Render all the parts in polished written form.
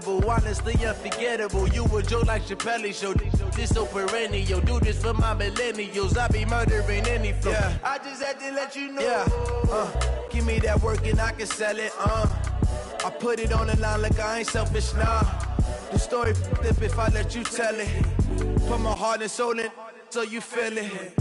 incredible, honestly unforgettable. You a joke like Chappelle Show. This so perennial. Do this for my millennials. I be murdering any flow. Yeah. I just had to let you know. Yeah. Give me that work and I can sell it. I put it on the line like I ain't selfish, nah. The story flip if I let you tell it. Put my heart and soul in so you feel it.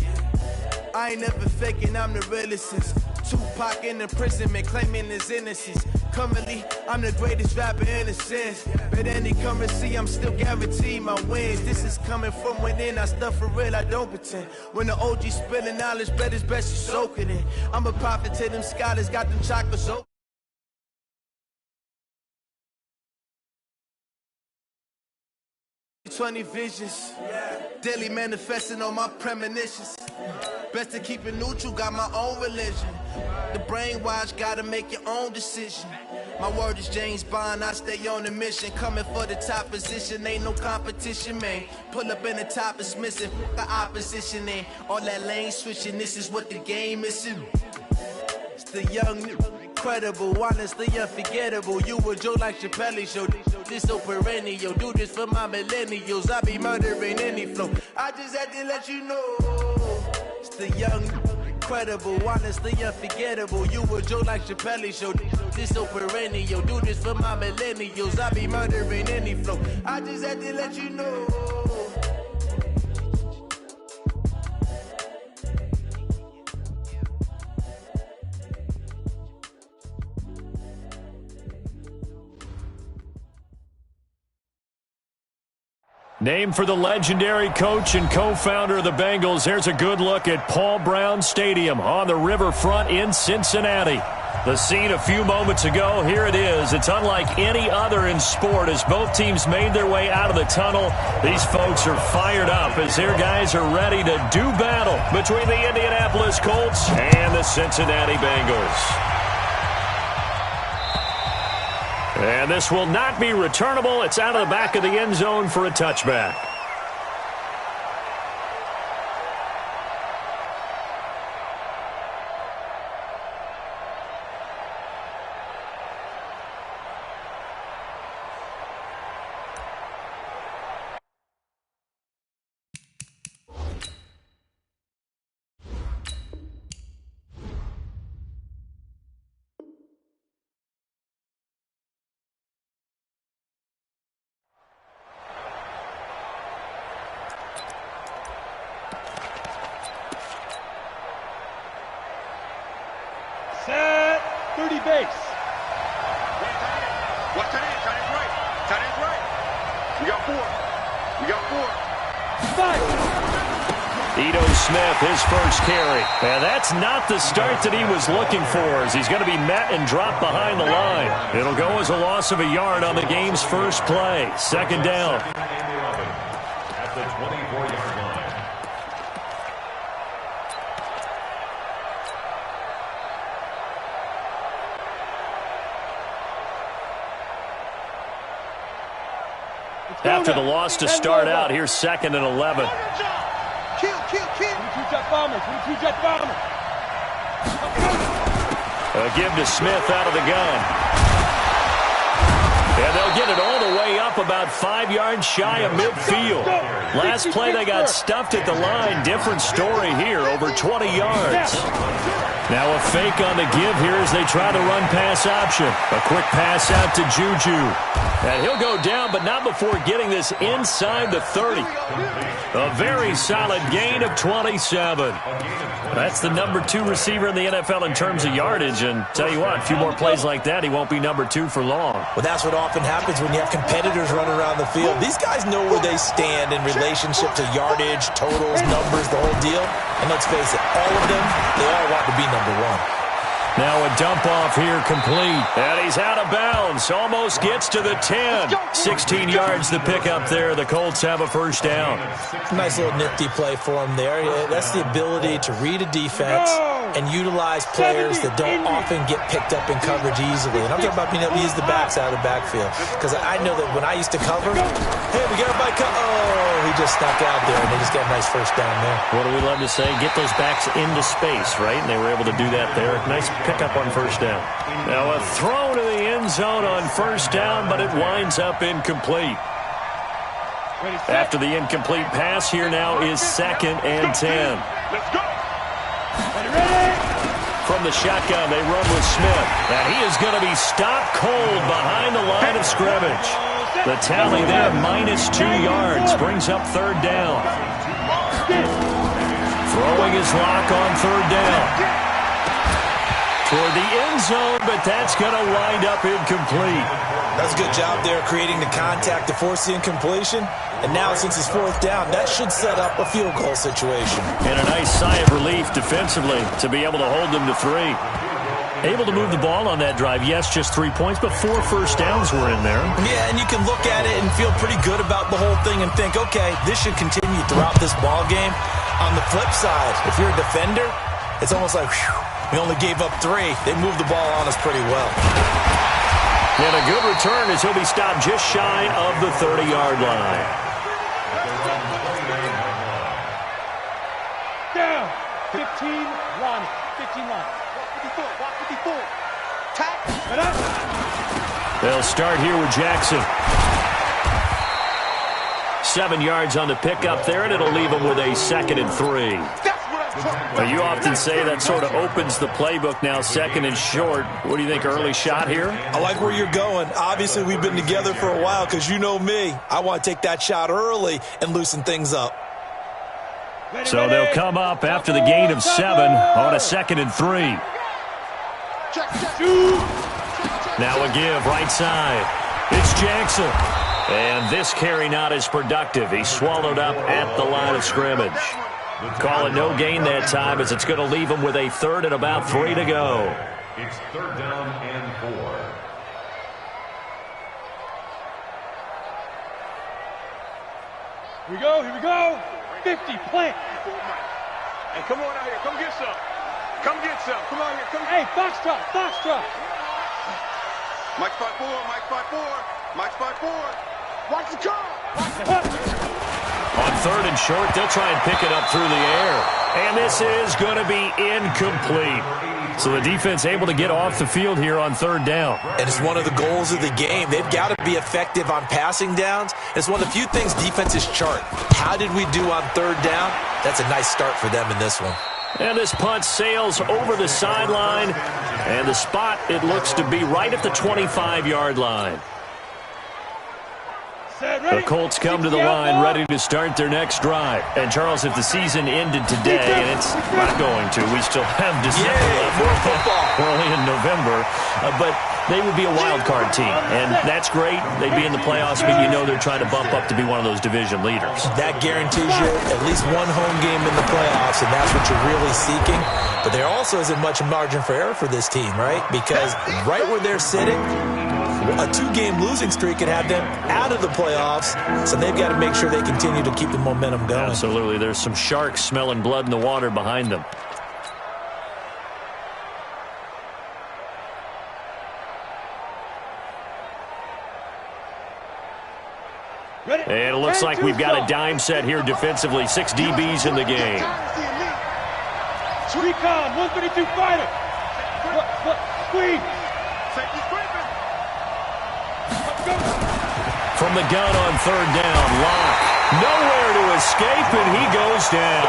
I ain't never faking, I'm the realest since Tupac in imprisonment, claiming his innocence. Currently, I'm the greatest rapper in a sense. But any currency, I'm still guaranteed my wins. This is coming from within, I stuff for real, I don't pretend. When the OG spilling knowledge, bet it's best you soak it in. I'm a prophet to them scholars, got them chakras open. 20 visions, daily manifesting on my premonitions. Best to keep it neutral, got my own religion. The brainwash, gotta make your own decision. My word is James Bond, I stay on a mission. Coming for the top position, ain't no competition, man. Pull up in the top, it's missing, the opposition ain't. All that lane switching, this is what the game is. It's the young, incredible, honestly unforgettable. You a joke like Chappelle Show. This so perennial. Do this for my millennials. I be murdering any flow. I just had to let you know. It's the young, incredible, honestly unforgettable. You a joke like Chappelle Show. This so perennial. Do this for my millennials. I be murdering any flow. I just had to let you know. Named for the legendary coach and co-founder of the Bengals, here's a good look at Paul Brown Stadium on the riverfront in Cincinnati. The scene a few moments ago, here it is. It's unlike any other in sport as both teams made their way out of the tunnel. These folks are fired up as their guys are ready to do battle between the Indianapolis Colts and the Cincinnati Bengals. And this will not be returnable. It's out of the back of the end zone for a touchback. Set 30 base. Watch tight end. Tight end's right. Tight end's right. We got four. 5. Ito Smith, his first carry. And that's not the start that he was looking for as he's going to be met and dropped behind the line. It'll go as a loss of a yard on the game's first play. Second down. At the 24-yard line. After the loss to start out, here's 2nd and 11. Kill. 22-jet bombers. A give to Smith out of the gun. And they'll get it all the way up about 5 yards shy of midfield. Last play they got stuffed at the line. Different story here, over 20 yards. Now a fake on the give here as they try to run pass option. A quick pass out to Juju. And he'll go down, but not before getting this inside the 30. A very solid gain of 27. That's the number 2 receiver in the NFL in terms of yardage. And tell you what, a few more plays like that, he won't be number 2 for long. Well, that's what often happens when you have competitors running around the field. These guys know where they stand in relationship to yardage, totals, numbers, the whole deal. And let's face it, all of them, they all want to be number 1. Now a dump off here complete. And he's out of bounds. Almost gets to the 10. 16 yards the pick up there. The Colts have a first down. Nice little nifty play for him there. That's the ability to read a defense and utilize players that don't often get picked up in coverage easily. And I'm talking about being able to use the backs out of the backfield. Because I know that when I used to cover, hey, we got everybody he just snuck out there, and they just got a nice first down there. What do we love to say? Get those backs into space, right? And they were able to do that there. Nice pickup on first down. Now a throw to the end end zone on first down, but it winds up incomplete. After the incomplete pass, here now is 2nd and 10. Let's go. From the shotgun, they run with Smith. And he is going to be stopped cold behind the line of scrimmage. The tally there, -2 yards, brings up 3rd down. Throwing his lock on 3rd down. Toward the end zone, but that's going to wind up incomplete. That's a good job there creating the contact to force the incompletion. And now, since it's 4th down, that should set up a field goal situation. And a nice sigh of relief defensively to be able to hold them to 3. Able to move the ball on that drive. Yes, just 3 points, but 4 first downs were in there. Yeah, and you can look at it and feel pretty good about the whole thing and think, okay, this should continue throughout this ball game. On the flip side, if you're a defender, it's almost like, whew, we only gave up 3. They moved the ball on us pretty well. And a good return as he'll be stopped just shy of the 30-yard line. Down. 15 line. 15 line. 54. Tack. They'll start here with Jackson. 7 yards on the pickup there, and it'll leave them with a 2nd and 3. Well, you often say that sort of opens the playbook now, 2nd and short. What do you think, early shot here? I like where you're going. Obviously, we've been together for a while because you know me. I want to take that shot early and loosen things up. So they'll come up after the gain of 7 on a 2nd and 3. Now a give right side. It's Jackson. And this carry not as productive. He's swallowed up at the line of scrimmage. Call it no gain that time as it's going to leave him with a 3rd and about 3 to go. It's 3rd down and 4. Here we go. 50, plant. Hey, come on out here. Come get some. Come get some. Come on here. Come. Hey, box truck. Mike spot 4. Mike spot 4. Watch the car. On 3rd and short, they'll try and pick it up through the air. And this is going to be incomplete. So the defense able to get off the field here on 3rd down. And it's one of the goals of the game. They've got to be effective on passing downs. It's one of the few things defenses chart. How did we do on 3rd down? That's a nice start for them in this one. And this punt sails over the sideline. And the spot, it looks to be right at the 25-yard line. The Colts come to the line ready to start their next drive. And, Charles, if the season ended today, and it's not going to, we still have December left. More football. We're only in November. But they would be a wild card team. And that's great. They'd be in the playoffs, but you know they're trying to bump up to be one of those division leaders. That guarantees you at least one home game in the playoffs, and that's what you're really seeking. But there also isn't much margin for error for this team, right? Because right where they're sitting, a 2-game losing streak could have them out of the playoffs, so they've got to make sure they continue to keep the momentum going. Absolutely. There's some sharks smelling blood in the water behind them. And it looks like we've got a dime set here defensively. 6 DBs in the game. Recon, 132 fighter. Squeeze. From the gun on 3rd down, Locke. Nowhere to escape, and he goes down.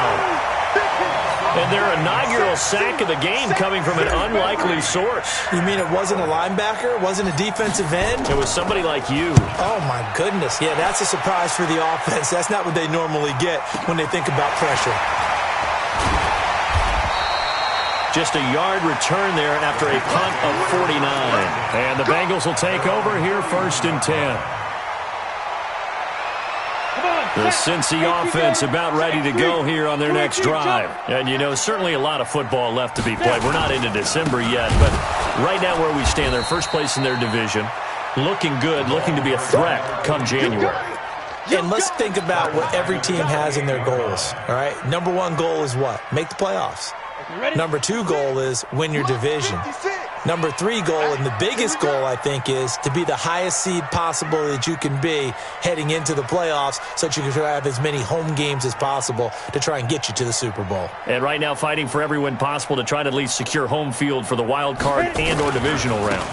And their inaugural sack of the game coming from an unlikely source. You mean it wasn't a linebacker? It wasn't a defensive end? It was somebody like you. Oh, my goodness. Yeah, that's a surprise for the offense. That's not what they normally get when they think about pressure. Just a yard return there after a punt of 49. And the Bengals will take over here 1st and 10. The Cincy offense about ready to go here on their next drive. And, you know, certainly a lot of football left to be played. We're not into December yet, but right now where we stand, they're first place in their division. Looking good, looking to be a threat come January. And let's think about what every team has in their goals, all right? Number 1 goal is what? Make the playoffs. Number 2 goal is win your division. Number 3 goal, and the biggest goal, I think, is to be the highest seed possible that you can be heading into the playoffs so that you can have as many home games as possible to try and get you to the Super Bowl. And right now fighting for every win possible to try to at least secure home field for the wild card and or divisional round.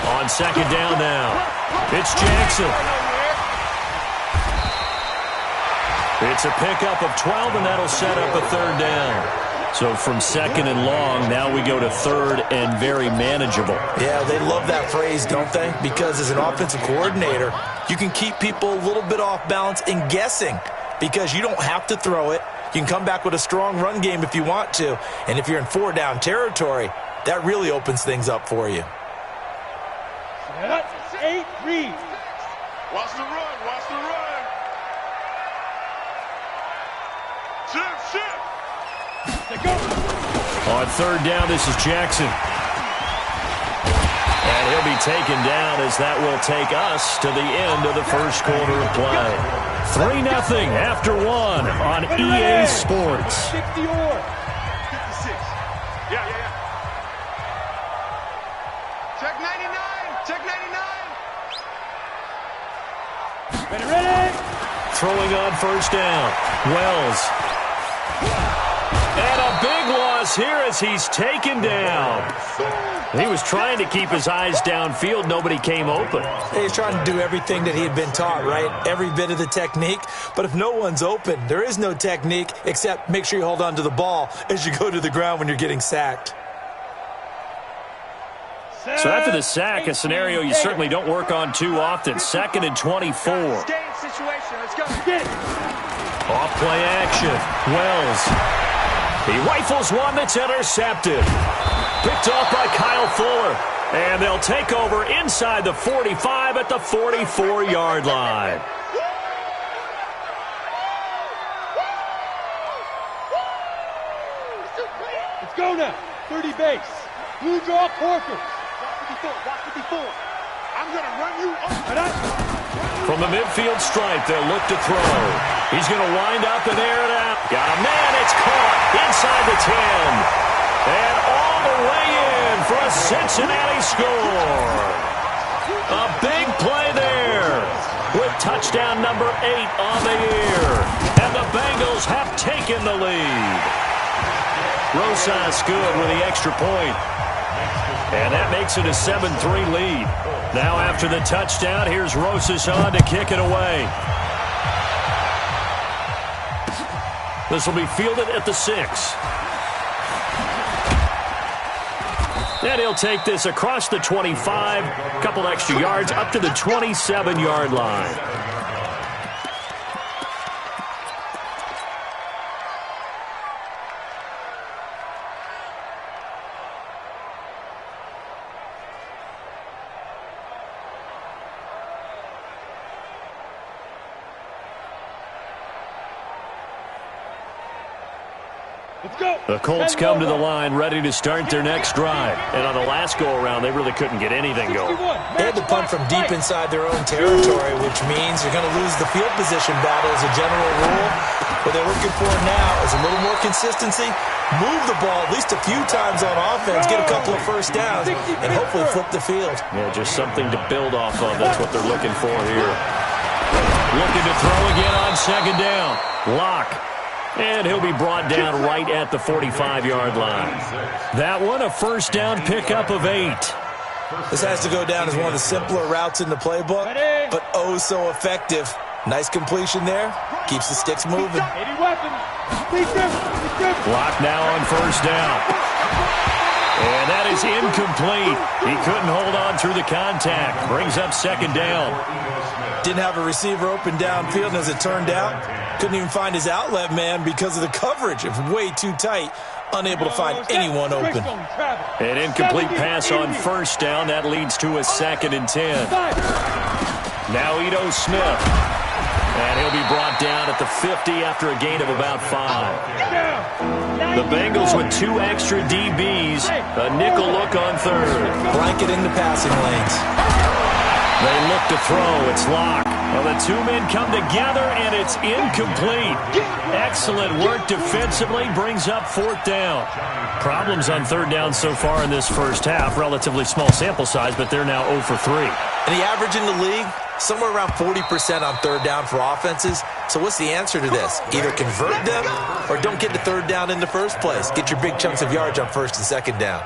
On second down now, it's Jackson. It's a pickup of 12, and that'll set up a third down. So from second and long, now we go to third and very manageable. Yeah, they love that phrase, don't they? Because as an offensive coordinator, you can keep people a little bit off balance and guessing because you don't have to throw it. You can come back with a strong run game if you want to. And if you're in four-down territory, that really opens things up for you. That's 8-3. Watch the run. Watch the run. Shift. On third down, this is Jackson. And he'll be taken down as that will take us to the end of the first quarter of play. 3-0 after one on EA Sports. 60 or 56. Yeah. Check 99. Check 99. ready. Throwing on first down, Wells. And a big loss here as he's taken down. He was trying to keep his eyes downfield. Nobody came open. He's trying to do everything that he had been taught, right? Every bit of the technique. But if no one's open, there is no technique except make sure you hold on to the ball as you go to the ground when you're getting sacked. So after the sack, a scenario you certainly don't work on too often. 2nd and 24. Off play action. Wells. He rifles one that's intercepted. Picked off by Kyle Fuller. And they'll take over inside the 45 at the 44-yard line. Let's go now. 30 base. Blue draw Corkers. Watch 54. I'm going to run you over. From the midfield stripe, they'll look to throw. He's going to wind up and air it out. Got a man. It's caught inside the 10. And all the way in for a Cincinnati score. A big play there with touchdown number 8 on the year. And the Bengals have taken the lead. Rosas good with the extra point. And that makes it a 7-3 lead. Now after the touchdown, here's Rosas on to kick it away. This will be fielded at the 6. And he'll take this across the 25, a couple extra yards up to the 27-yard line. The Colts come to the line ready to start their next drive. And on the last go-around, they really couldn't get anything going. They had to punt from deep inside their own territory, which means you're going to lose the field position battle as a general rule. What they're looking for now is a little more consistency, move the ball at least a few times on offense, get a couple of first downs, and hopefully flip the field. Yeah, just something to build off of. That's what they're looking for here. Looking to throw again on second down. Lock. And he'll be brought down right at the 45-yard line. That one, a first down pickup of 8. This has to go down as one of the simpler routes in the playbook, but oh so effective. Nice completion there. Keeps the sticks moving. Lock now on first down. And that is incomplete. He couldn't hold on through the contact. Brings up second down. Didn't have a receiver open downfield, and as it turned out, couldn't even find his outlet man because of the coverage. It was way too tight. Unable to find anyone open. An incomplete pass on first down. That leads to a 2nd and 10. Now Ito Smith. And he'll be brought down at the 50 after a gain of about 5. The Bengals with 2 extra DBs. A nickel look on third. Blanketing the passing lanes. They look to throw. It's Lock. Well, the 2 men come together, and it's incomplete. Excellent work defensively. Brings up 4th down. Problems on third down so far in this first half. Relatively small sample size, but they're now 0 for 3. And the average in the league, somewhere around 40% on third down for offenses. So what's the answer to this? Either convert them or don't get to third down in the first place. Get your big chunks of yards on first and second down.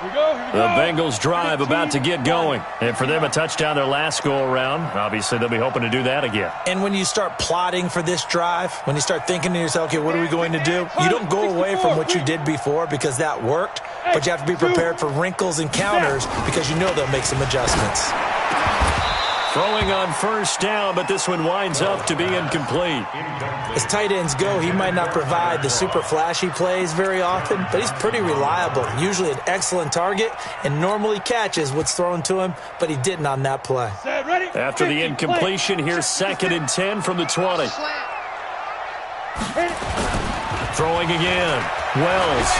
The Bengals drive about to get going. And for them, a touchdown their last go-around. Obviously, they'll be hoping to do that again. And when you start plotting for this drive, when you start thinking to yourself, okay, what are we going to do? You don't go away from what you did before because that worked, but you have to be prepared for wrinkles and counters because you know they'll make some adjustments. Throwing on first down, but this one winds up to be incomplete. As tight ends go, he might not provide the super flashy plays very often, but he's pretty reliable. Usually an excellent target and normally catches what's thrown to him, but he didn't on that play. After the incompletion, here's 2nd and 10 from the 20. Throwing again. Wells.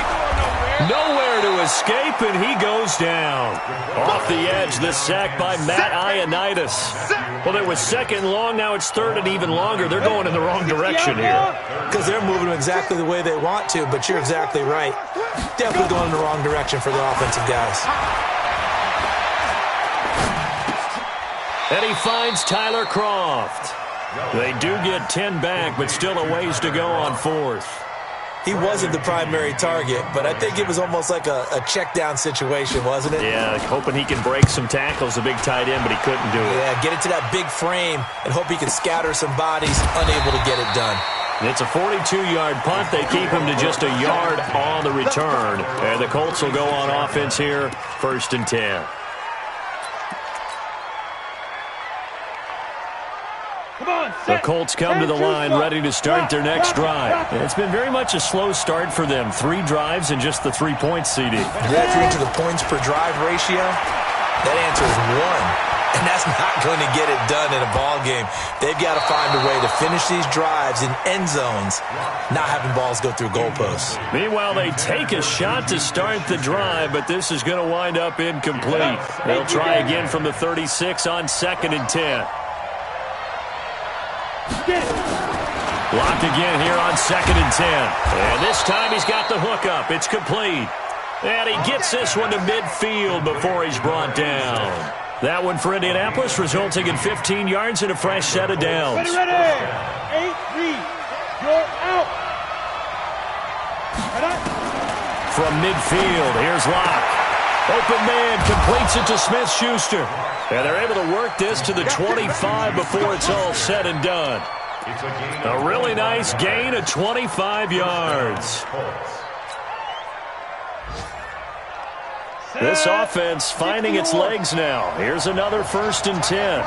Nowhere to escape, and he goes down. Off the edge, the sack by Matt Ioannidis. Well, it was 2nd long, now it's 3rd and even longer. They're going in the wrong direction here. Because they're moving exactly the way they want to, but you're exactly right. Definitely going in the wrong direction for the offensive guys. And he finds Tyler Croft. They do get 10 back, but still a ways to go on 4th. He wasn't the primary target, but I think it was almost like a check-down situation, wasn't it? Yeah, hoping he can break some tackles, a big tight end, but he couldn't do it. Yeah, get it to that big frame and hope he can scatter some bodies, unable to get it done. It's a 42-yard punt. They keep him to just a yard on the return. And the Colts will go on offense here, 1st and 10. The Colts come to the line ready to start their next drive. It's been very much a slow start for them. 3 drives and just the 3-point CD. Yeah, if you're into the points per drive ratio, that answer is 1. And that's not going to get it done in a ball game. They've got to find a way to finish these drives in end zones, not having balls go through goalposts. Meanwhile, they take a shot to start the drive, but this is going to wind up incomplete. They'll try again from the 36 on 2nd and 10. Locked again here on 2nd and 10. And this time he's got the hook up. It's complete. And he gets this one to midfield before he's brought down. That one for Indianapolis, resulting in 15 yards and a fresh set of downs. Ready. 8-3. You're out. From midfield, here's Locke. Open man completes it to Smith-Schuster. And they're able to work this to the 25 before it's all said and done. A really nice gain of 25 yards. This offense finding its legs now. Here's another 1st and 10.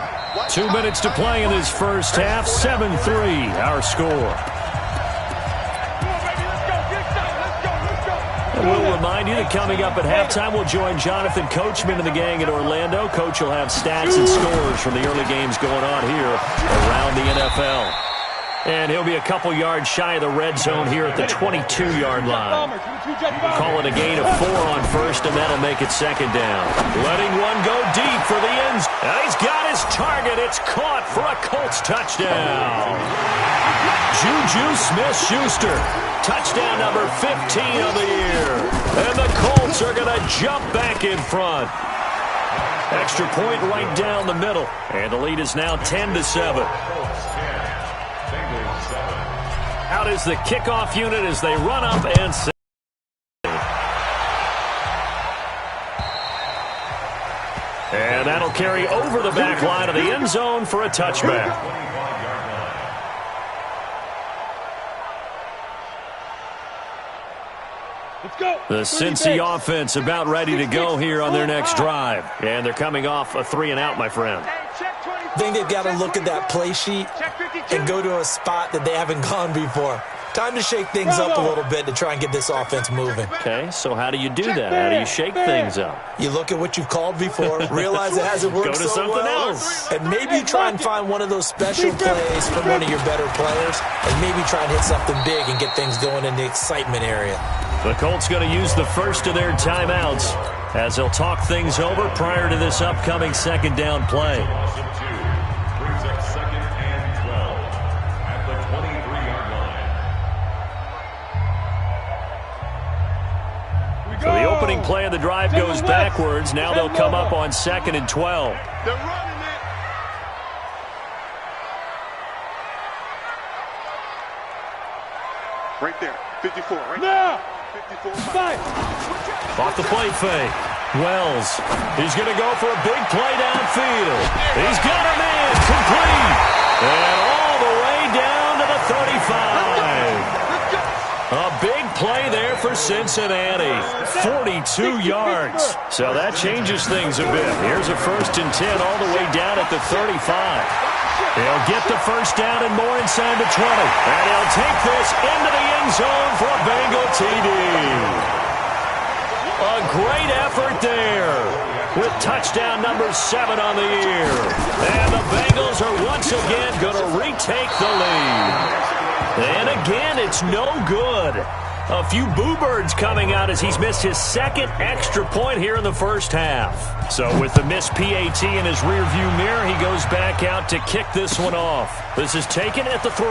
2 minutes to play in this first half. 7-3 our score. And we'll remind you that coming up at halftime, we'll join Jonathan Coachman and the gang in Orlando. Coach will have stats and scores from the early games going on here around the NFL. And he'll be a couple yards shy of the red zone here at the 22-yard line. Call it a gain of 4 on 1st, and that'll make it 2nd down. Letting one go deep for the end zone. And he's got his target. It's caught for a Colts touchdown. Juju Smith-Schuster. Touchdown number 15 of the year. And the Colts are going to jump back in front. Extra point right down the middle. And the lead is now 10-7. Out is the kickoff unit as they run up and set. And that'll carry over the back line of the end zone for a touchback. The Cincy offense about ready to go here on their next drive. And they're coming off a 3-and-out, my friend. I think they've got to look at that play sheet and go to a spot that they haven't gone before. Time to shake things up a little bit to try and get this offense moving. Okay, so how do you do that? How do you shake things up? You look at what you've called before, realize it hasn't worked so well. Go to something else. And maybe you try and find one of those special plays from one of your better players, and maybe try and hit something big and get things going in the excitement area. The Colts going to use the first of their timeouts as they'll talk things over prior to this upcoming 2nd down play. So the opening play of the drive goes backwards. Now they'll come up on 2nd and 12. They're running it. Right there. 54. Right now. 54. Five. Off the play fake. Wells, he's going to go for a big play downfield. He's got a man complete. And all the way down to the 35. A big play there for Cincinnati. 42 yards. So that changes things a bit. Here's a 1st and 10 all the way down at the 35. He'll get the first down and more inside the 20. And he'll take this into the end zone for a Bengal TD. A great effort there with touchdown number 7 on the year. And the Bengals are once again going to retake the lead. And again, it's no good. A few boo birds coming out as he's missed his 2nd extra point here in the first half. So with the missed PAT in his rearview mirror, he goes back out to kick this one off. This is taken at the 3.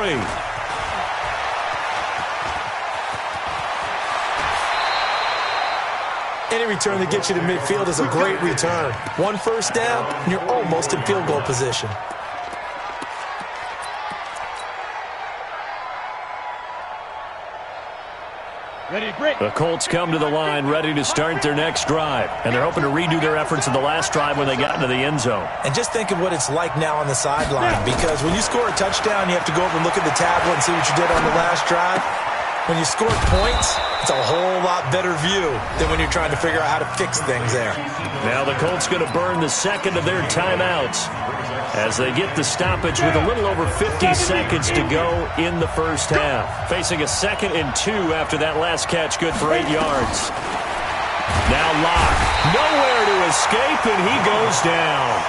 Any return that gets you to midfield is a great return. 1 first down, and you're almost in field goal position. The Colts come to the line ready to start their next drive. And they're hoping to redo their efforts in the last drive when they got into the end zone. And just think of what it's like now on the sideline. Because when you score a touchdown, you have to go over and look at the tablet and see what you did on the last drive. When you score points, it's a whole lot better view than when you're trying to figure out how to fix things there. Now the Colts going to burn the 2nd of their timeouts as they get the stoppage with a little over 50 seconds to go in the first half. Facing a 2nd and 2 after that last catch, good for 8 yards. Now Locke, nowhere to escape, and he goes down.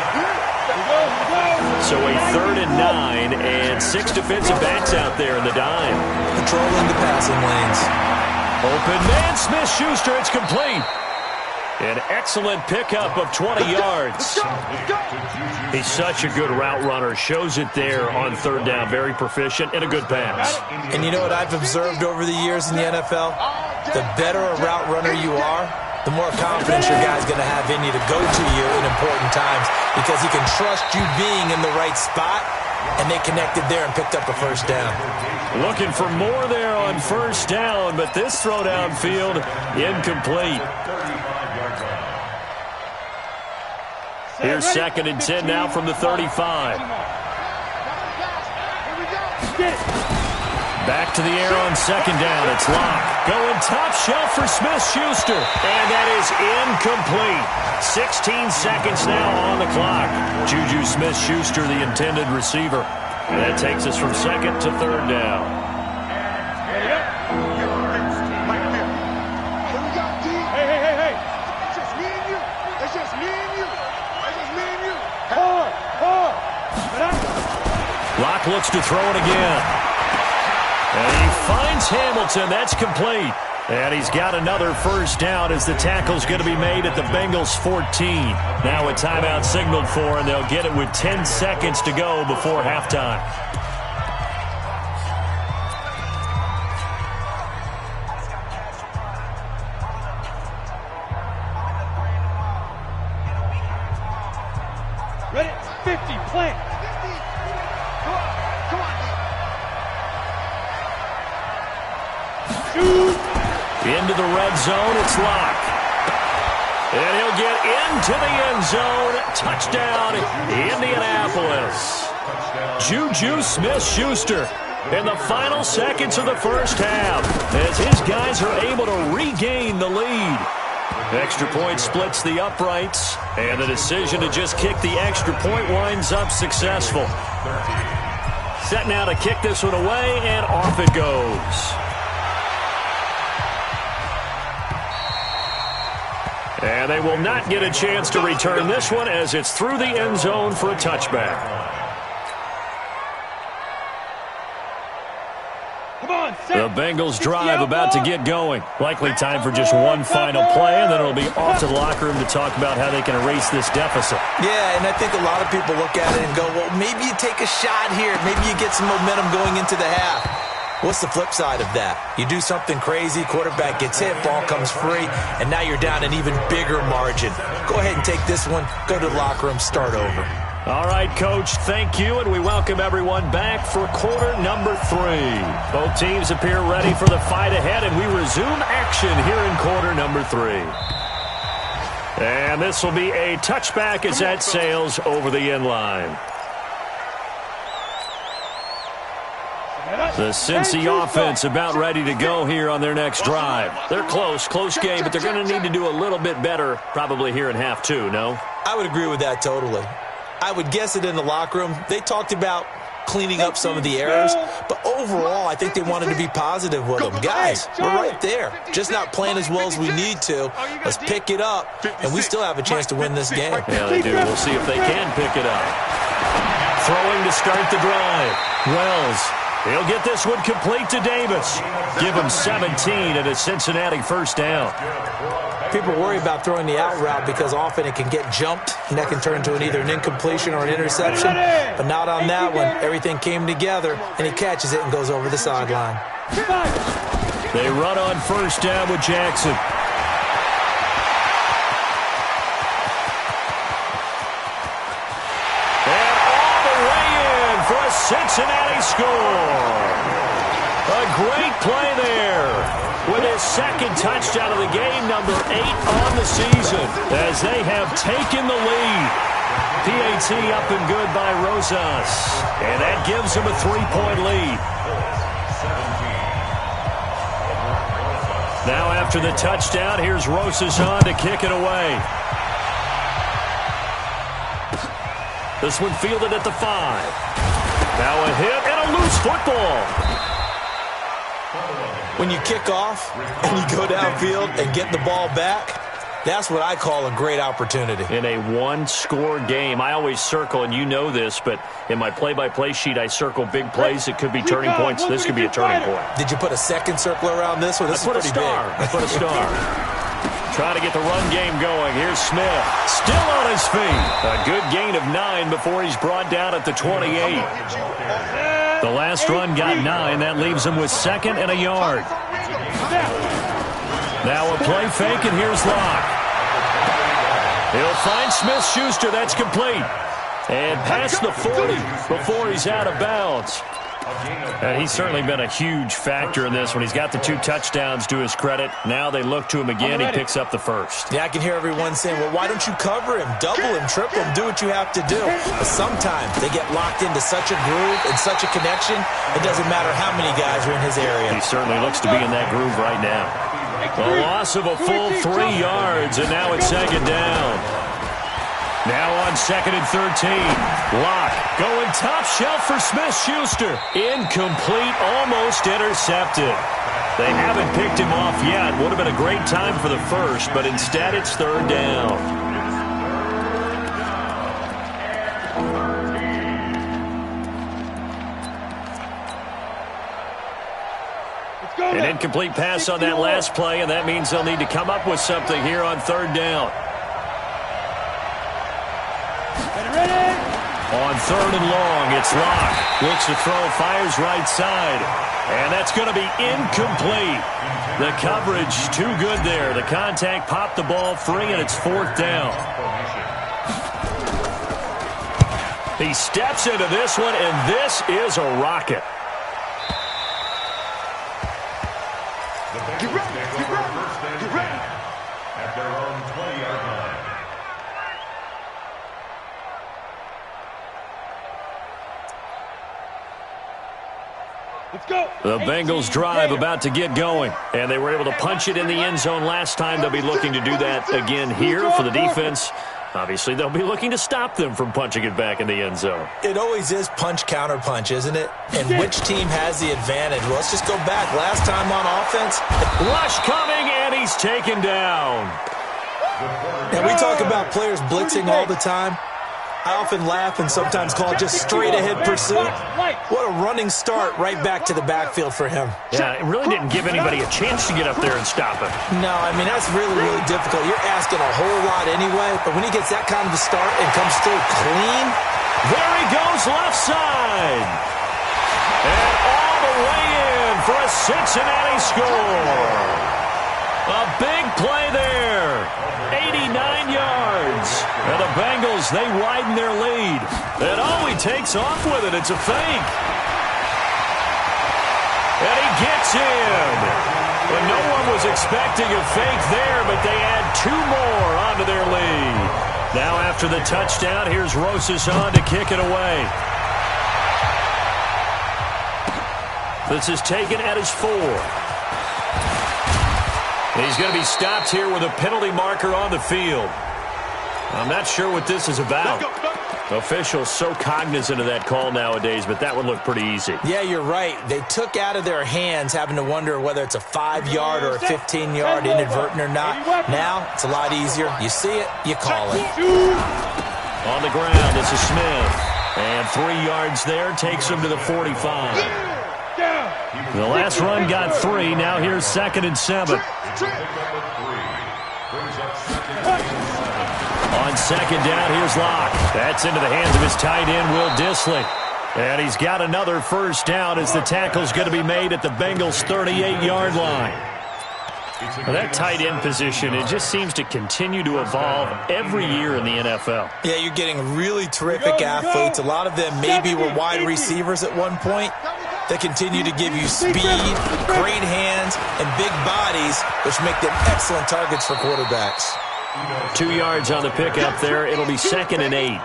So a 3rd and 9 and 6 defensive backs out there in the dime. Controlling the passing lanes. Open man, Smith-Schuster, it's complete. An excellent pickup of 20 yards. He's such a good route runner. Shows it there on 3rd down. Very proficient and a good pass. And you know what I've observed over the years in the NFL? The better a route runner you are, the more confidence your guy's going to have in you to go to you in important times because he can trust you being in the right spot, and they connected there and picked up a first down. Looking for more there on first down, but this throw downfield incomplete. Here's 2nd and 10 now from the 35. Back to the air on 2nd down. It's Locke. Going top shelf for Smith-Schuster. And that is incomplete. 16 seconds now on the clock. Juju Smith-Schuster, the intended receiver. And that takes us from 2nd to 3rd down. Locke looks to throw it again. And he finds Hamilton. That's complete. And he's got another first down as the tackle's going to be made at the Bengals 14. Now a timeout signaled for, and they'll get it with 10 seconds to go before halftime. Ready? 50, plant. Into the red zone, it's Locke. And he'll get into the end zone. Touchdown, Indianapolis. Juju Smith-Schuster in the final seconds of the first half as his guys are able to regain the lead. Extra point splits the uprights, and the decision to just kick the extra point winds up successful. Set now to kick this one away, and off it goes. And they will not get a chance to return this one as it's through the end zone for a touchback. The Bengals drive about to get going. Likely time for just one final play, and then it'll be off to the locker room to talk about how they can erase this deficit. Yeah, and I think a lot of people look at it and go, well, maybe you take a shot here. Maybe you get some momentum going into the half. What's the flip side of that? You do something crazy, quarterback gets hit, ball comes free, and now you're down an even bigger margin. Go ahead and take this one, go to the locker room, start over. All right, Coach, thank you, and we welcome everyone back for quarter number 3. Both teams appear ready for the fight ahead, and we resume action here in quarter number 3. And this will be a touchback as that sails over the end line. The Cincy offense about ready to go here on their next drive. They're close game, but they're going to need to do a little bit better probably here in half two, no? I would agree with that totally. I would guess it in the locker room. They talked about cleaning up some of the errors, but overall, I think they wanted to be positive with them. Guys, we're right there. Just not playing as well as we need to. Let's pick it up, and we still have a chance to win this game. Yeah, they do. We'll see if they can pick it up. Throwing to start the drive. Wells. He'll get this one complete to Davis. Give him 17 and a Cincinnati first down. People worry about throwing the out route because often it can get jumped, and that can turn into either an incompletion or an interception. But not on that one. Everything came together, and he catches it and goes over the sideline. They run on first down with Jackson. For a Cincinnati score. A great play there with his second touchdown of the game, number 8 on the season, as they have taken the lead. PAT up and good by Rosas, and that gives him a 3-point lead. Now after the touchdown, here's Rosas on to kick it away. This one fielded at the 5. Now a hit and a loose football. When you kick off and you go downfield and get the ball back, that's what I call a great opportunity. In a one-score game, I always circle, and you know this, but in my play-by-play sheet, I circle big plays that could be turning points. This could be a turning point. Did you put a second circle around this one? This is pretty big. I put a star. Trying to get the run game going. Here's Smith. Still on his feet. A good gain of 9 before he's brought down at the 28. The last run got 9. That leaves him with 2nd and a yard. Now a play fake, and here's Locke. He'll find Smith-Schuster. That's complete. And past the 40 before he's out of bounds. And he's certainly been a huge factor in this one. He's got the 2 touchdowns to his credit. Now they look to him again. He picks up the first. Yeah, I can hear everyone saying, well, why don't you cover him? Double him, triple him, do what you have to do. But sometimes they get locked into such a groove and such a connection, it doesn't matter how many guys are in his area. He certainly looks to be in that groove right now. A loss of a full 3 yards, and now it's 2nd down. Now on 2nd and 13. Locke going top shelf for Smith-Schuster. Incomplete, almost intercepted. They haven't picked him off yet. Would have been a great time for the first, but instead it's 3rd down. An incomplete pass on that last play, and that means they'll need to come up with something here on 3rd down. On 3rd and long, it's Locke. Looks to throw, fires right side. And that's going to be incomplete. The coverage too good there. The contact popped the ball free, and it's 4th down. He steps into this one, and this is a rocket. Get ready. At their own 20-yard line. Let's go. The Bengals drive about to get going, and they were able to punch it in the end zone last time. They'll be looking to do that again here for the defense. Obviously, they'll be looking to stop them from punching it back in the end zone. It always is punch, counter punch, isn't it? And which team has the advantage? Well, let's just go back. Last time on offense. Rush coming, and he's taken down. And we talk about players blitzing all the time. I often laugh and sometimes call it just straight-ahead pursuit. What a running start right back to the backfield for him. Yeah, it really didn't give anybody a chance to get up there and stop him. No, I mean, that's really, really difficult. You're asking a whole lot anyway, but when he gets that kind of a start and comes through clean. There he goes left side. And all the way in for a Cincinnati score. A big play there. 89 yards. And the Bengals, they widen their lead. And oh, he takes off with it. It's a fake. And he gets in. And no one was expecting a fake there, but they add 2 more onto their After the touchdown, here's Rosas on to kick it away. This is taken at his 4. He's going to be stopped here with a penalty marker on the field. I'm not sure what this is about. Officials so cognizant of that call nowadays, but that would look pretty easy. Yeah, you're right. They took out of their hands having to wonder whether it's a 5-yard or a 15-yard inadvertent or not. Now, it's a lot easier. You see it, you call it. On the ground, this is Smith. And 3 yards there takes him to the 45. The last run got 3. Now here's 2nd and 7. On 2nd down, here's Locke. That's into the hands of his tight end, Will Dissly. And he's got another first down as the tackle's going to be made at the Bengals' 38-yard line. Well, that tight end position, it just seems to continue to evolve every year in the NFL. Yeah, you're getting really terrific athletes. A lot of them maybe were wide receivers at one point. They continue to give you speed, great hands, and big bodies, which make them excellent targets for quarterbacks. 2 yards on the pickup there. It'll be 2nd and 8.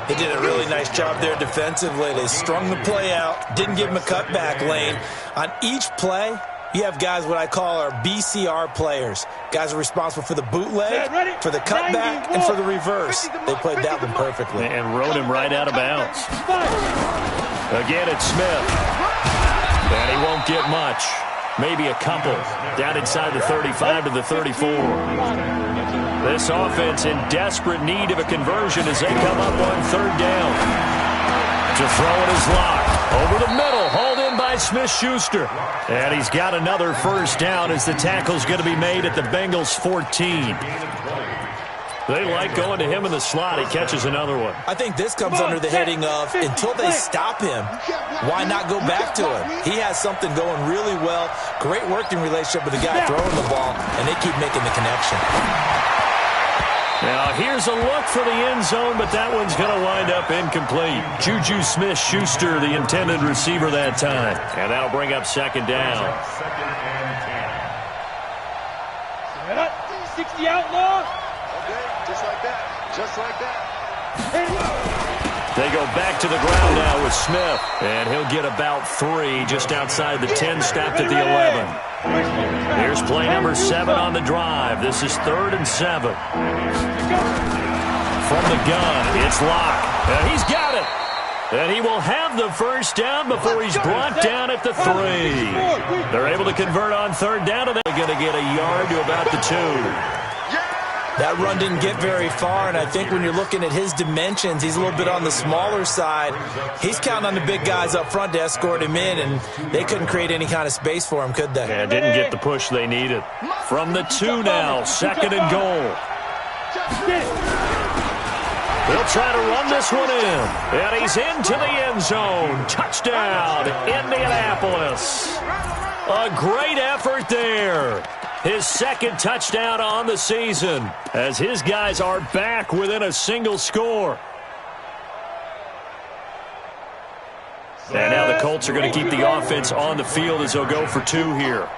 They did a really nice job there defensively. They strung the play out, didn't give him a cutback lane. On each play, you have guys what I call our BCR players. Guys are responsible for the bootleg, for the cutback, and for the reverse. They played that one perfectly. And rode him right out of bounds. Again, it's Smith. And he won't get much. Maybe a couple. Down inside the 35 to the 34. This offense in desperate need of a conversion as they come up on 3rd down. To throw it is Locke. Over the middle, hauled in by Smith-Schuster. And he's got another first down as the tackle's going to be made at the Bengals' 14. They like going to him in the slot. He catches another one. I think this comes under the heading of, until they stop him, why not go back to him? He has something going really well. Great working relationship with the guy throwing the ball, and they keep making the connection. Now, here's a look for the end zone, but that one's going to wind up incomplete. Juju Smith-Schuster, the intended receiver that time. And that'll bring up 2nd down. 60 outlaw. Just like that. Just like that. They go back to the ground now with Smith. And he'll get about 3 just outside the 10, stopped at the 11. Here's play number 7 on the drive. This is 3rd and 7. From the gun, it's Locke. And he's got it. And he will have the first down before he's brought down at the 3. They're able to convert on 3rd down, and they're going to get a yard to about the 2. That run didn't get very far, and I think when you're looking at his dimensions, he's a little bit on the smaller side. He's counting on the big guys up front to escort him in, and they couldn't create any kind of space for him, could they? Yeah, didn't get the push they needed. From the 2 now, 2nd and goal. They'll try to run this one in, and he's into the end zone. Touchdown, Indianapolis. A great effort there. His 2nd touchdown on the season as his guys are back within a single score. And now the Colts are going to keep the offense on the field as they'll go for 2 here.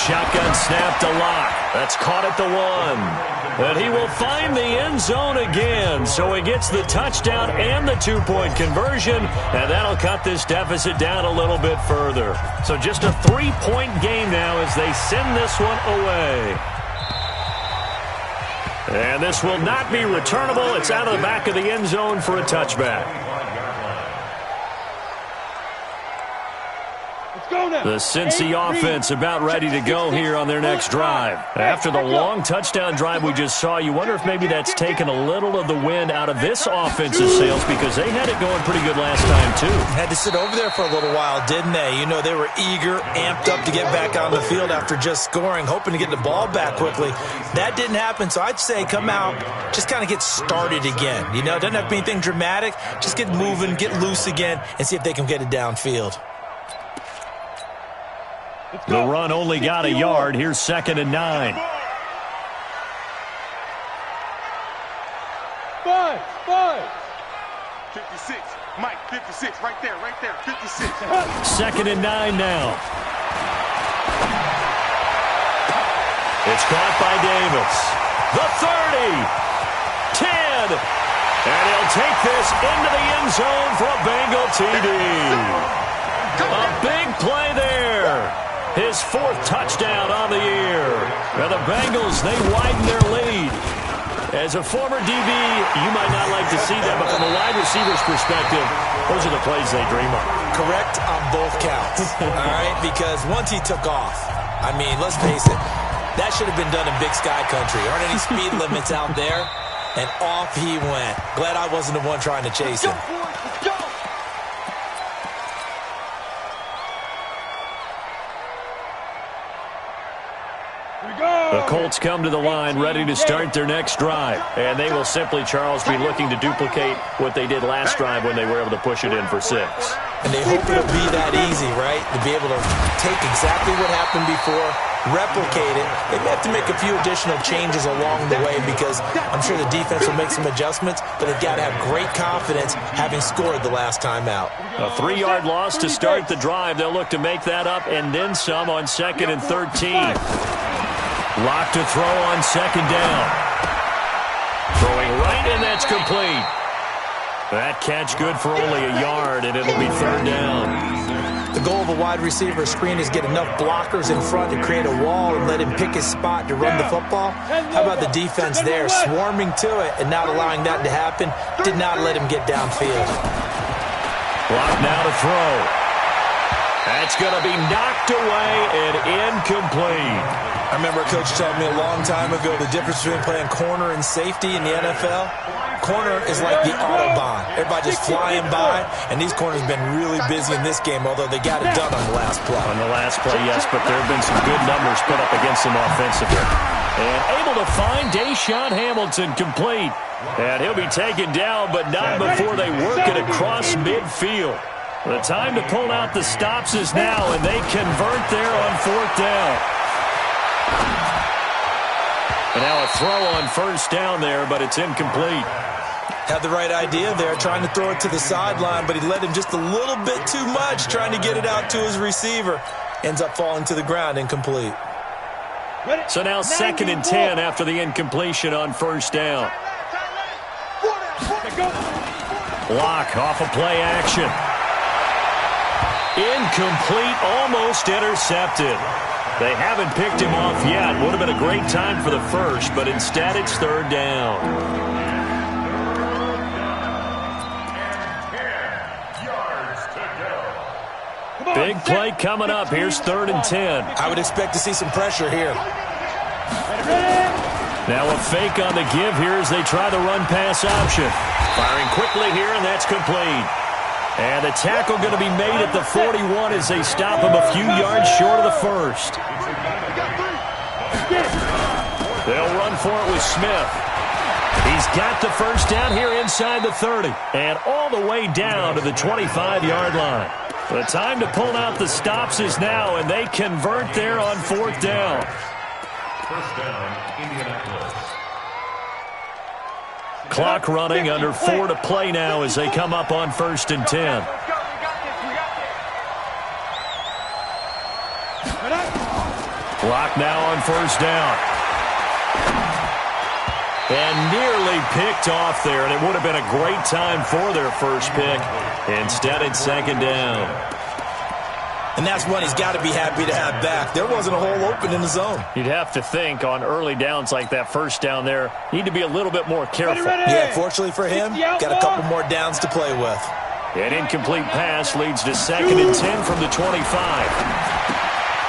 Shotgun snap to Locke. That's caught at the 1. And he will find the end zone again. So he gets the touchdown and the 2-point conversion. And that'll cut this deficit down a little bit further. So just a 3-point game now as they send this one away. And this will not be returnable. It's out of the back of the end zone for a touchback. The Cincy offense about ready to go here on their next drive. After the long touchdown drive we just saw, you wonder if maybe that's taken a little of the wind out of this offensive sails because they had it going pretty good last time too. Had to sit over there for a little while, didn't they? You know, they were eager, amped up to get back on the field after just scoring, hoping to get the ball back quickly. That didn't happen, so I'd say come out, just kind of get started again. You know, it doesn't have to be anything dramatic. Just get moving, get loose again, and see if they can get it downfield. The run only got a yard. Here's 2nd and 9. 5. 56. Mike, 56. Right there. 56. 2nd and 9 now. It's caught by Davis. The 30. 10. And he'll take this into the end zone for a Bengal TD. A big play there. His 4th touchdown on the year. And the Bengals, they widen their lead. As a former DB, you might not like to see that, but from a wide receiver's perspective, those are the plays they dream of. Correct on both counts, all right? Because once he took off, I mean, let's face it, that should have been done in Big Sky Country. Aren't any speed limits out there? And off he went. Glad I wasn't the one trying to chase him. The Colts come to the line ready to start their next drive. And they will simply, Charles, be looking to duplicate what they did last drive when they were able to push it in for 6. And they hope it'll be that easy, right? To be able to take exactly what happened before, replicate it. They may have to make a few additional changes along the way because I'm sure the defense will make some adjustments, but they've got to have great confidence having scored the last time out. A 3-yard loss to start the drive. They'll look to make that up and then some on 2nd and 13. Lock to throw on 2nd down. Throwing right, and that's complete. That catch good for only a yard, and it'll be 3rd down. The goal of a wide receiver screen is get enough blockers in front to create a wall and let him pick his spot to run the football. How about the defense there, swarming to it and not allowing that to happen? Did not let him get downfield. Clock now to throw. That's going to be knocked away and incomplete. I remember a coach told me a long time ago the difference between playing corner and safety in the NFL. Corner is like the Autobahn. Everybody just flying by, and these corners have been really busy in this game, although they got it done on the last play. On the last play, yes, but there have been some good numbers put up against them offensively. And able to find Deshaun Hamilton complete. And he'll be taken down, but not before they work it across midfield. The time to pull out the stops is now, and they convert there on 4th down. And now a throw on 1st down there, but it's incomplete. Had the right idea there, trying to throw it to the sideline, but he led him just a little bit too much, trying to get it out to his receiver. Ends up falling to the ground, incomplete. So now 2nd and 10 after the incompletion on 1st down. Lock off a play action. Incomplete, almost intercepted. They haven't picked him off yet. Would have been a great time for the first, but instead it's 3rd down. Big play coming up. Here's 3rd and 10. I would expect to see some pressure here. Now a fake on the give here as they try the run-pass option. Firing quickly here, and that's complete. And the tackle going to be made at the 41 as they stop him a few yards short of the first. They'll run for it with Smith. He's got the 1st down here inside the 30. And all the way down to the 25-yard line. The time to pull out the stops is now, and they convert there on 4th down. 1st down, Indianapolis. Clock running, under 4 to play now as they come up on 1st and 10. Clock now on 1st down. And nearly picked off there, and it would have been a great time for their first pick. Instead, it's 2nd down. And that's one he's got to be happy to have back. There wasn't a hole open in the zone. You'd have to think on early downs like that 1st down there, need to be a little bit more careful. Yeah, fortunately for him, got a couple more downs to play with. An incomplete pass leads to 2nd and 10 from the 25.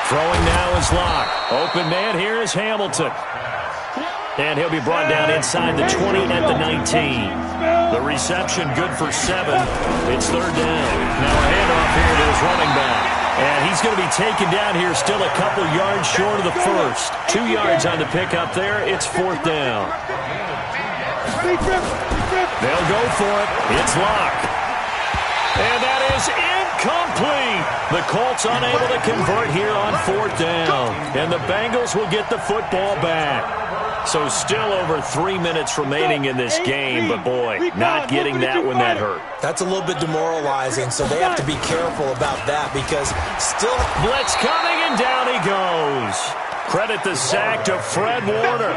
Throwing now is Locke. Open man here is Hamilton. And he'll be brought down inside the 20 at the 19. The reception good for 7. It's 3rd down. Now a handoff here to his running back. And he's going to be taken down here still a couple yards short of the first. 2 yards on the pickup there. It's 4th down. They'll go for it. It's Locke. And that is incomplete. The Colts unable to convert here on 4th down. And the Bengals will get the football back. So still over 3 minutes remaining in this game, but boy, not getting that when that hurt. That's a little bit demoralizing, so they have to be careful about that because still... Blitz coming, and down he goes. Credit the sack to Fred Warner.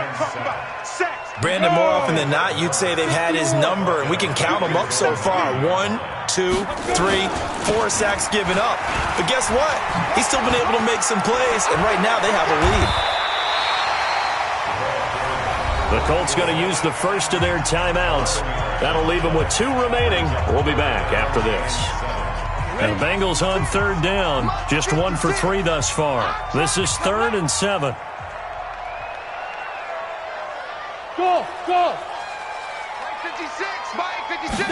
Brandon, more often than not, you'd say they've had his number, and we can count them up so far. 1, 2, 3, 4 sacks given up. But guess what? He's still been able to make some plays, and right now they have a lead. The Colts going to use the first of their timeouts. That'll leave them with 2 remaining. We'll be back after this. And the Bengals on 3rd down. Just 1 for 3 thus far. This is 3rd and 7. Go, go. Mike 56, Mike 56.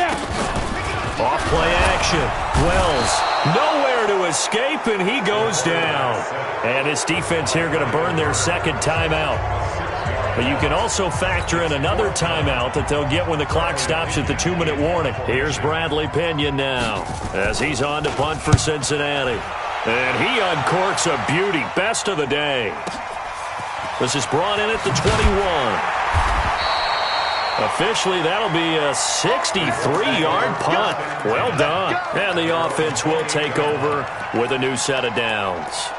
Off play action. Wells nowhere to escape, and he goes down. And this defense here going to burn their 2nd timeout. But you can also factor in another timeout that they'll get when the clock stops at the 2-minute warning. Here's Bradley Pinion now as he's on to punt for Cincinnati. And he uncorks a beauty. Best of the day. This is brought in at the 21. Officially, that'll be a 63-yard punt. Well done. And the offense will take over with a new set of downs.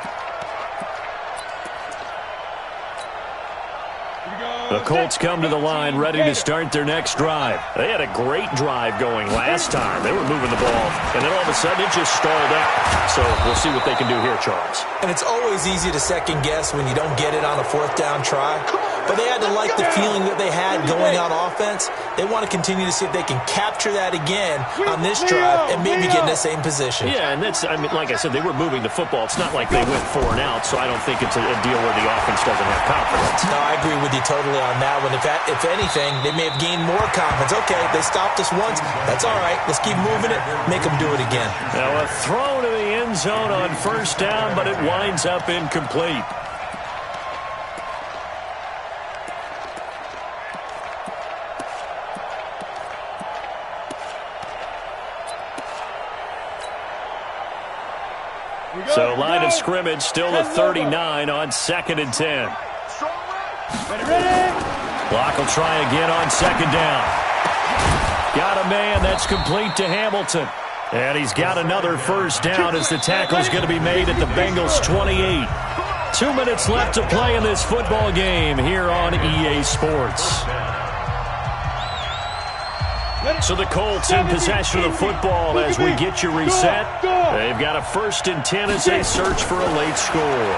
The Colts come to the line ready to start their next drive. They had a great drive going last time. They were moving the ball, and then all of a sudden it just stalled out. So we'll see what they can do here, Charles. And it's always easy to second guess when you don't get it on a 4th down try. But they had to like the feeling that they had going on offense. They want to continue to see if they can capture that again on this drive and maybe get in the same position. Yeah, and that's, I mean, like I said, they were moving the football. It's not like they went 4 and out, so I don't think it's a deal where the offense doesn't have confidence. No, I agree with you totally on that one. If anything, they may have gained more confidence. Okay, they stopped us once. That's all right. Let's keep moving it. Make them do it again. Now a throw to the end zone on 1st down, but it winds up incomplete. So line of scrimmage still a 39 on 2nd and 10. Ready? Clock will try again on 2nd down. Got a man. That's complete to Hamilton. And he's got another 1st down as the tackle's going to be made at the Bengals 28. 2 minutes left to play in this football game here on EA Sports. So the Colts in possession of the football as we get you reset. They've got a 1st and 10 as they search for a late score.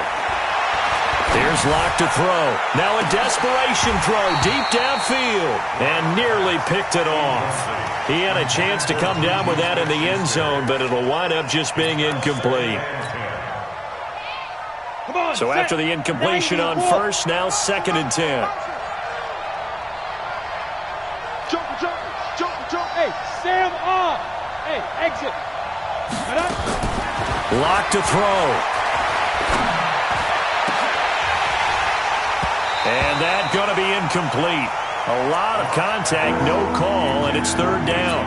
Here's Locke to throw. Now a desperation throw deep downfield and nearly picked it off. He had a chance to come down with that in the end zone, but it'll wind up just being incomplete. So after the incompletion on 1st, now 2nd and 10. Hey, Sam off. Hey, exit. Locke to throw. And that's going to be incomplete. A lot of contact, no call, and it's 3rd down.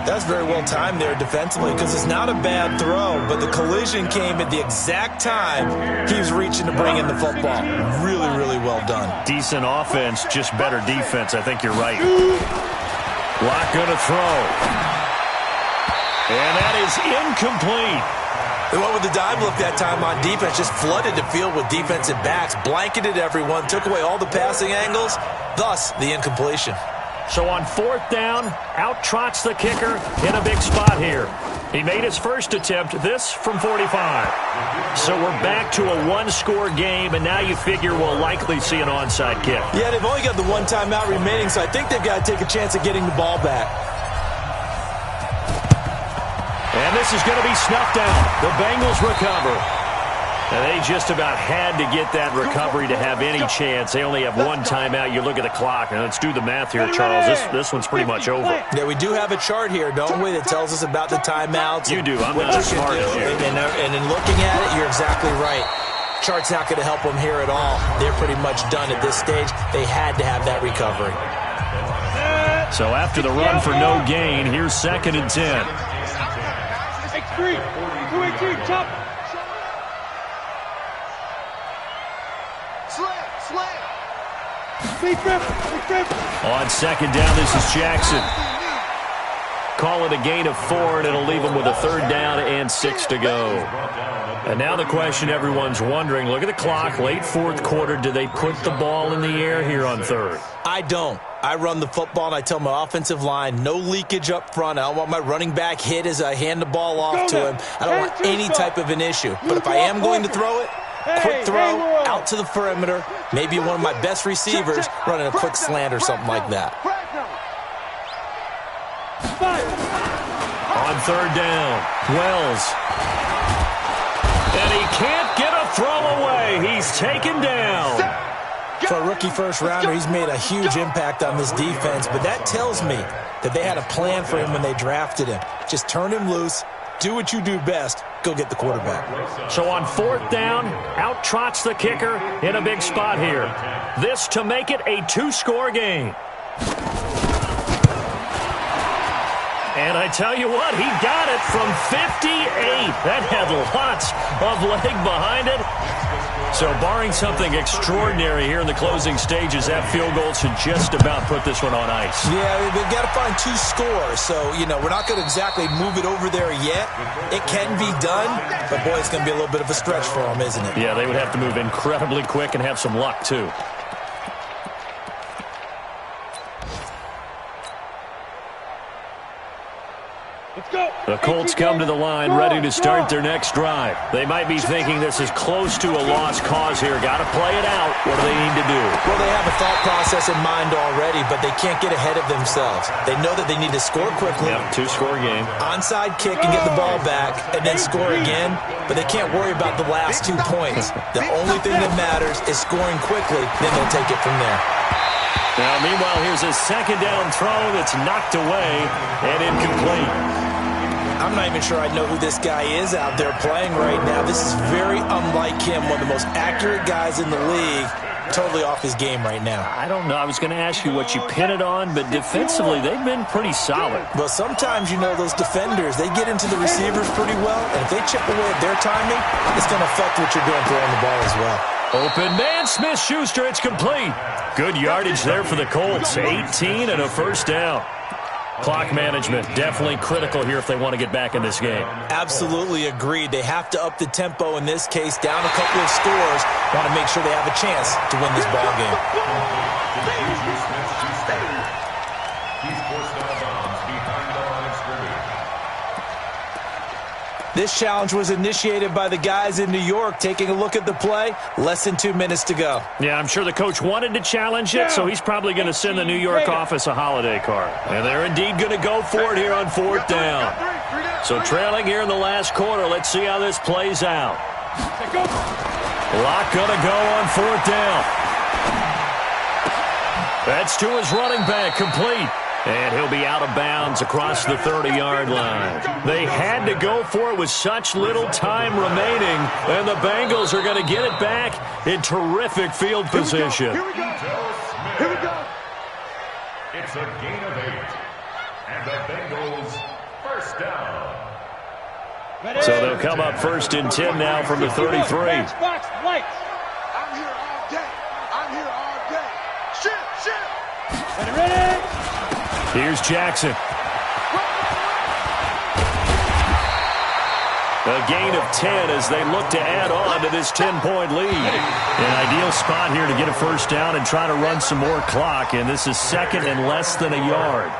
That's very well timed there defensively because it's not a bad throw, but the collision came at the exact time he was reaching to bring in the football. Really, really well done. Decent offense, just better defense. I think you're right. Locke going to throw. And that is incomplete. They went with the dive look that time on defense, just flooded the field with defensive backs, blanketed everyone, took away all the passing angles, thus the incompletion. So on 4th down, out trots the kicker in a big spot here. He made his first attempt, this from 45. So we're back to a 1-score game, and now you figure we'll likely see an onside kick. Yeah, they've only got the 1 timeout remaining, so I think they've got to take a chance at getting the ball back. And this is going to be snuffed out. The Bengals recover. And they just about had to get that recovery to have any chance. They only have 1 timeout. You look at the clock, and let's do the math here, Charles. This one's pretty much over. Yeah, we do have a chart here, don't we, that tells us about the timeouts. You do. I'm not as smart as you. And in looking at it, you're exactly right. Chart's not going to help them here at all. They're pretty much done at this stage. They had to have that recovery. So after the run for no gain, here's 2nd and 10. X3, 218, chop. On 2nd down, this is Jackson. Call it a gain of 4, and it'll leave them with a 3rd down and 6 to go. And now the question everyone's wondering, look at the clock, late 4th quarter, do they put the ball in the air here on 3rd? I don't. I run the football, and I tell my offensive line, no leakage up front. I don't want my running back hit as I hand the ball off to him. I don't want any type of an issue. But if I am going to throw it, quick throw, out to the perimeter, maybe one of my best receivers running a quick slant or something like that. On 3rd down, Wells. And he can't get a throw away. He's taken down. For a rookie first-rounder, he's made a huge impact on this defense, but that tells me that they had a plan for him when they drafted him. Just turn him loose, do what you do best, go get the quarterback. So on 4th down, out trots the kicker in a big spot here. This to make it a 2-score game. And I tell you what, he got it from 58. That had lots of leg behind it. So barring something extraordinary here in the closing stages, that field goal should just about put this one on ice. Yeah, they've got to find 2 scores. So, we're not going to exactly move it over there yet. It can be done, but boy, it's going to be a little bit of a stretch for them, isn't it? Yeah, they would have to move incredibly quick and have some luck, too. The Colts come to the line ready to start their next drive. They might be thinking this is close to a lost cause here. Got to play it out. What do they need to do? Well, they have a thought process in mind already, but they can't get ahead of themselves. They know that they need to score quickly. Yep, 2-score game. Onside kick and get the ball back and then score again, but they can't worry about the last 2 points. The only thing that matters is scoring quickly, then they'll take it from there. Now, meanwhile, here's a 2nd down throw that's knocked away and incomplete. I'm not even sure I know who this guy is out there playing right now. This is very unlike him, one of the most accurate guys in the league. Totally off his game right now. I don't know. I was going to ask you what you pin it on, but defensively, they've been pretty solid. Well, sometimes, those defenders, they get into the receivers pretty well, and if they chip away at their timing, it's going to affect what you're doing throwing the ball as well. Open man, Smith-Schuster, it's complete. Good yardage there for the Colts, 18 and a 1st down. Clock management, definitely critical here if they want to get back in this game. Absolutely agreed. They have to up the tempo in this case, down a couple of scores. Want to make sure they have a chance to win this ball game. This challenge was initiated by the guys in New York. Taking a look at the play, less than 2 minutes to go. Yeah, I'm sure the coach wanted to challenge it, so he's probably going to send the New York office a holiday card. And they're indeed going to go for it here on 4th down. So trailing here in the last quarter, let's see how this plays out. Lock going to go on 4th down. That's to his running back, complete. And he'll be out of bounds across the 30-yard line. They had to go for it with such little time remaining, and the Bengals are going to get it back in terrific field position. Here we go. Here we go. It's a gain of 8. And the Bengals 1st down. So they'll come up 1st and 10 now from the 33. Box, lights. I'm here all day. I'm here all day. Shit. Ready? Here's Jackson. A gain of 10 as they look to add on to this 10-point lead. An ideal spot here to get a 1st down and try to run some more clock, and this is 2nd and less than a yard.